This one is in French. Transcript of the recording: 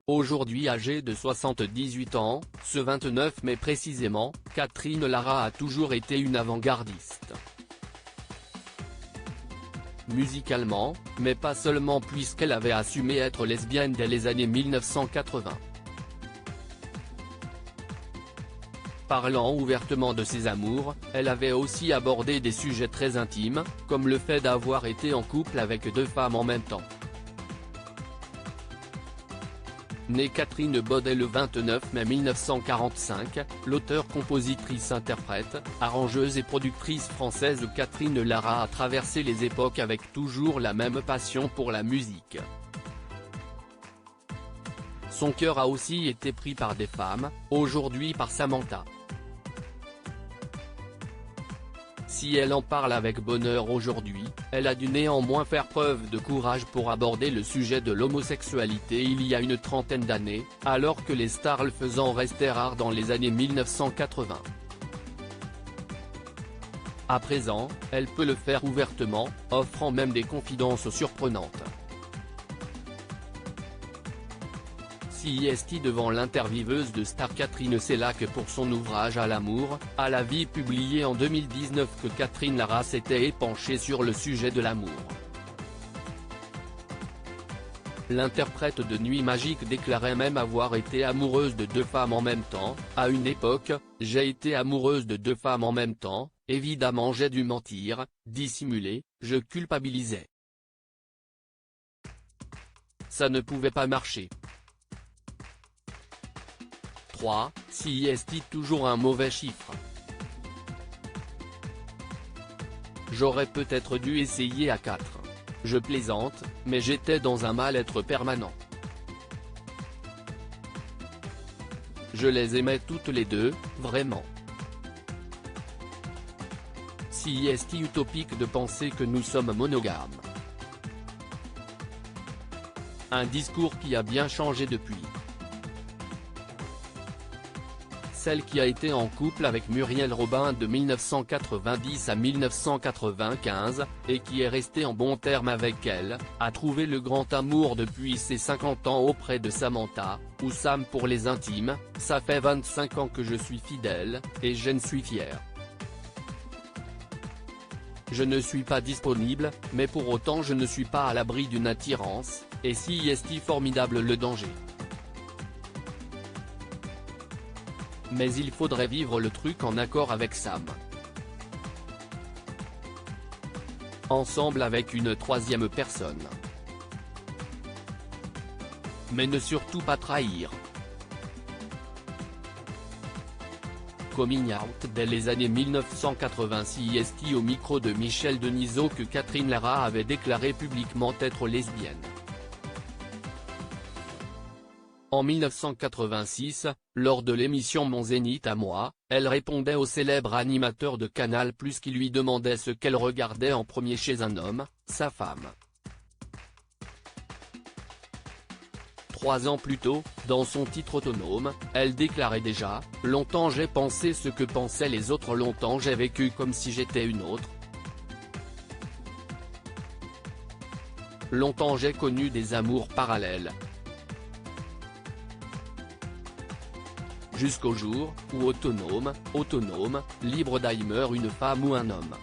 Aujourd'hui âgée de 78 ans, ce 29 mai précisément, Catherine Lara a toujours été une avant-gardiste. Musicalement, mais pas seulement puisqu'elle avait assumé être lesbienne dès les années 1980. Parlant ouvertement de ses amours, elle avait aussi abordé des sujets très intimes, comme le fait d'avoir été en couple avec 2 femmes en même temps. Née Catherine Baudet le 29 mai 1945, l'auteure-compositrice-interprète, arrangeuse et productrice française Catherine Lara a traversé les époques avec toujours la même passion pour la musique. Son cœur a aussi été pris par des femmes, aujourd'hui par Samantha. Si elle en parle avec bonheur aujourd'hui, elle a dû néanmoins faire preuve de courage pour aborder le sujet de l'homosexualité il y a une trentaine d'années, alors que les stars le faisant restaient rares dans les années 1980. À présent, elle peut le faire ouvertement, offrant même des confidences surprenantes. CIST devant l'intervieweuse de Star Catherine Sellac pour son ouvrage À l'amour, à la vie publié en 2019 que Catherine Lara s'était épanchée sur le sujet de l'amour. L'interprète de Nuit Magique déclarait même avoir été amoureuse de 2 femmes en même temps. À une époque, j'ai été amoureuse de 2 femmes en même temps, évidemment j'ai dû mentir, dissimuler, je culpabilisais. Ça ne pouvait pas marcher. 3, CIST toujours un mauvais chiffre. J'aurais peut-être dû essayer à 4. Je plaisante, mais j'étais dans un mal-être permanent. Je les aimais toutes les 2, vraiment. CIST utopique de penser que nous sommes monogames. Un discours qui a bien changé depuis. Celle qui a été en couple avec Muriel Robin de 1990 à 1995, et qui est restée en bons termes avec elle, a trouvé le grand amour depuis ses 50 ans auprès de Samantha, ou Sam pour les intimes. Ça fait 25 ans que je suis fidèle, et j'en suis fier. Je ne suis pas disponible, mais pour autant je ne suis pas à l'abri d'une attirance, et CIST formidable le danger. Mais il faudrait vivre le truc en accord avec Sam. Ensemble avec une 3e personne. Mais ne surtout pas trahir. Coming out dès les années 1980. CIST au micro de Michel Denisot que Catherine Lara avait déclaré publiquement être lesbienne. En 1986, lors de l'émission Mon Zénith à moi, elle répondait au célèbre animateur de Canal+ qui lui demandait ce qu'elle regardait en premier chez un homme, sa femme. 3 ans plus tôt, dans son titre autonome, elle déclarait déjà « Longtemps j'ai pensé ce que pensaient les autres, longtemps j'ai vécu comme si j'étais une autre. Longtemps j'ai connu des amours parallèles. Jusqu'au jour où autonome, libre d'aimer une femme ou un homme. »